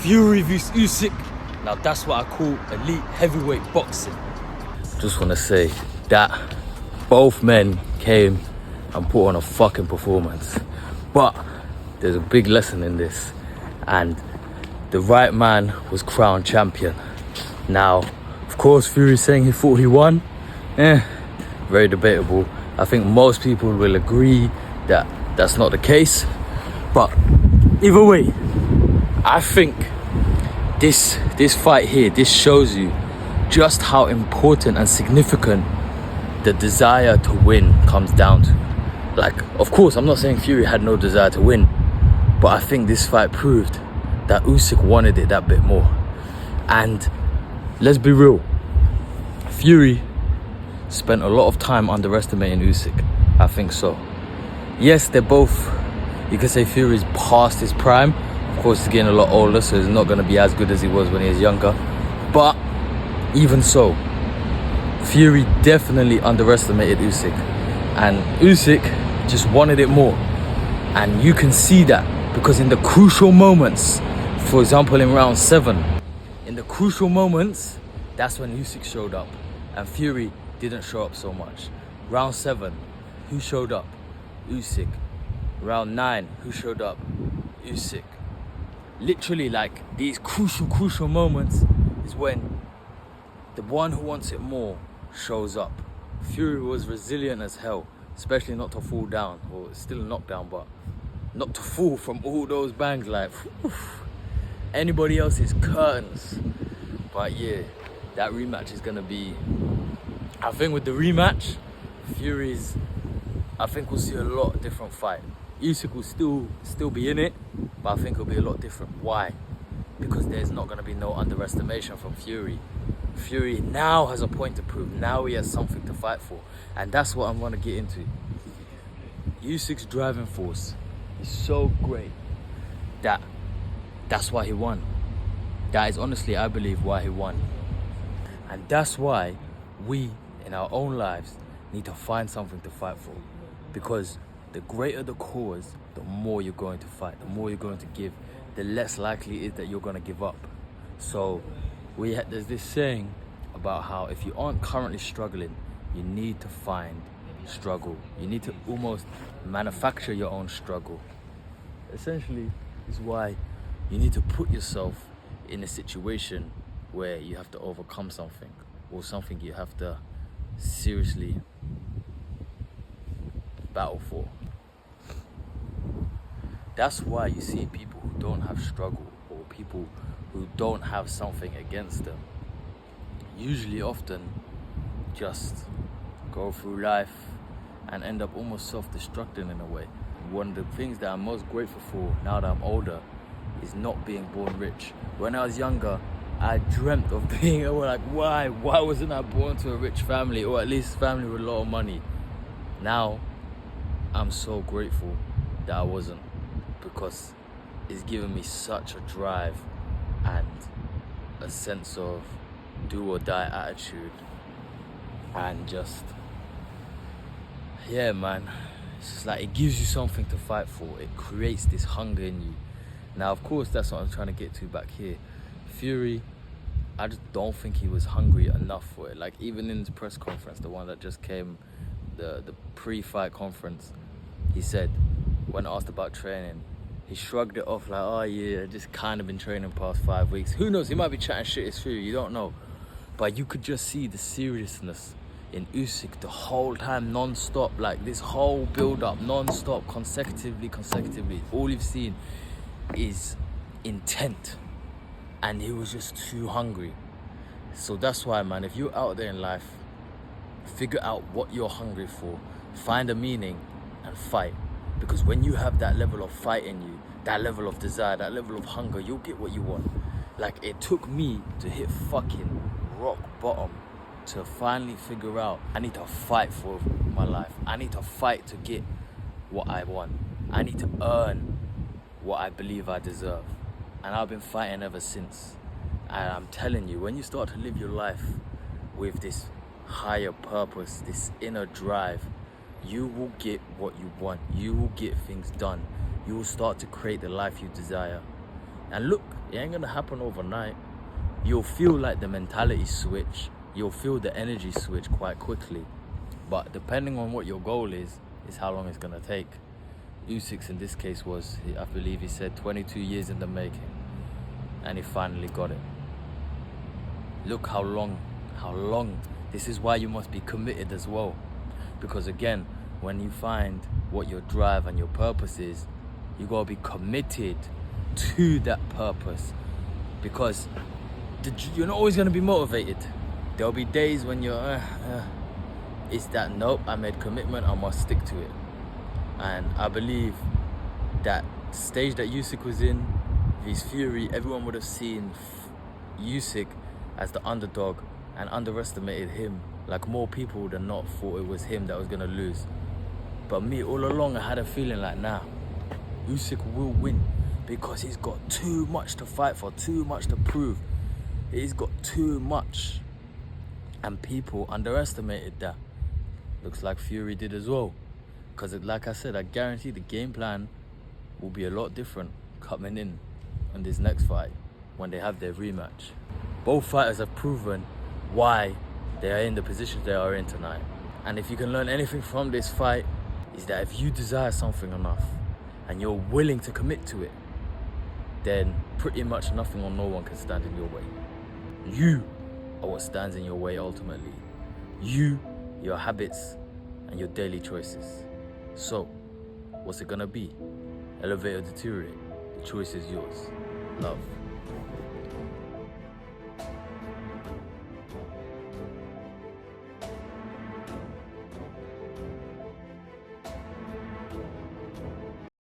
Fury vs Usyk. Now that's what I call elite heavyweight boxing. Just want to say that both men came and put on a fucking performance. But there's a big lesson in this. And the right man was crowned champion. Now, of course, Fury's saying he thought he won. Very debatable. I think most people will agree that that's not the case. But either way, I think this fight here, this shows you just how important and significant the desire to win comes down to. Like, of course, I'm not saying Fury had no desire to win, but I think this fight proved that Usyk wanted it that bit more. And let's be real, Fury spent a lot of time underestimating Usyk. I think so. Yes, they're both, you could say Fury's past his prime. Of course, he's getting a lot older, so he's not going to be as good as he was when he was younger. But even so, Fury definitely underestimated Usyk. And Usyk just wanted it more. And you can see that because in the crucial moments, for example, in round 7, in the crucial moments, that's when Usyk showed up. And Fury didn't show up so much. Round 7, who showed up? Usyk. Round 9, who showed up? Usyk. Literally, like, these crucial moments is when the one who wants it more shows up. Fury was resilient as hell, especially not to fall down, or still a knockdown, but not to fall from all those bangs. Like, anybody else is curtains. But yeah, that rematch is gonna be, I think with the rematch, Fury's, I think we'll see a lot different fight. Usyk will still be in it, but I think it'll be a lot different. Why? Because there's not going to be no underestimation from Fury. Fury now has a point to prove. Now he has something to fight for. And that's what I'm going to get into. Usyk's driving force is so great that that's why he won. That is honestly, I believe, why he won. And that's why we, in our own lives, need to find something to fight for. Because the greater the cause, the more you're going to fight, the more you're going to give, the less likely it is that you're going to give up. So there's this saying about how if you aren't currently struggling, you need to find struggle. You need to almost manufacture your own struggle. Essentially, is why you need to put yourself in a situation where you have to overcome something, or something you have to seriously battle for. That's why you see people who don't have struggle, or people who don't have something against them, usually often just go through life and end up almost self-destructing in a way. One of the things that I'm most grateful for now that I'm older is not being born rich. When I was younger, I dreamt of being, like, why wasn't I born to a rich family, or at least family with a lot of money? Now I'm so grateful that I wasn't, because it's given me such a drive and a sense of do or die attitude, and just, yeah, man, it's just like it gives you something to fight for. It creates this hunger in you. Now, of course, that's what I'm trying to get to back here. Fury, I just don't think he was hungry enough for it. Like, even in his press conference, the one that just came, the pre-fight conference, he said, when asked about training, he shrugged it off like, oh yeah, just kind of been training past 5 weeks. Who knows, he might be chatting shit, it's Fury, you don't know. But you could just see the seriousness in Usyk the whole time, non-stop, like this whole build-up, non-stop, consecutively. All you've seen is intent, and he was just too hungry. So that's why, man, if you're out there in life, figure out what you're hungry for, find a meaning, and fight. Because when you have that level of fight in you, that level of desire, that level of hunger, you'll get what you want. Like, it took me to hit fucking rock bottom to finally figure out I need to fight for my life. I need to fight to get what I want. I need to earn what I believe I deserve. And I've been fighting ever since. And I'm telling you, when you start to live your life with this higher purpose, this inner drive, you will get what you want. You will get things done. You will start to create the life you desire. And look, it ain't gonna happen overnight. You'll feel like the mentality switch, you'll feel the energy switch quite quickly. But depending on what your goal is how long it's gonna take. Usyk's in this case was, I believe he said 22 years in the making, and he finally got it. Look how long. This is why you must be committed as well. Because again, when you find what your drive and your purpose is, you gotta be committed to that purpose. Because you're not always gonna be motivated. There'll be days when you're, it's that, nope, I made commitment, I must stick to it. And I believe that stage that Usyk was in, his Fury, everyone would have seen Usyk as the underdog and underestimated him. Like, more people than not thought it was him that was gonna lose. But me, all along, I had a feeling like, nah, Usyk will win, because he's got too much to fight for, too much to prove. He's got too much. And people underestimated that. Looks like Fury did as well. Because like I said, I guarantee the game plan will be a lot different coming in this next fight when they have their rematch. Both fighters have proven why they are in the positions they are in tonight. And if you can learn anything from this fight, is that if you desire something enough and you're willing to commit to it, then pretty much nothing or no one can stand in your way. You are what stands in your way ultimately. You, your habits, and your daily choices. So, what's it gonna be? Elevate or deteriorate? The choice is yours. Love.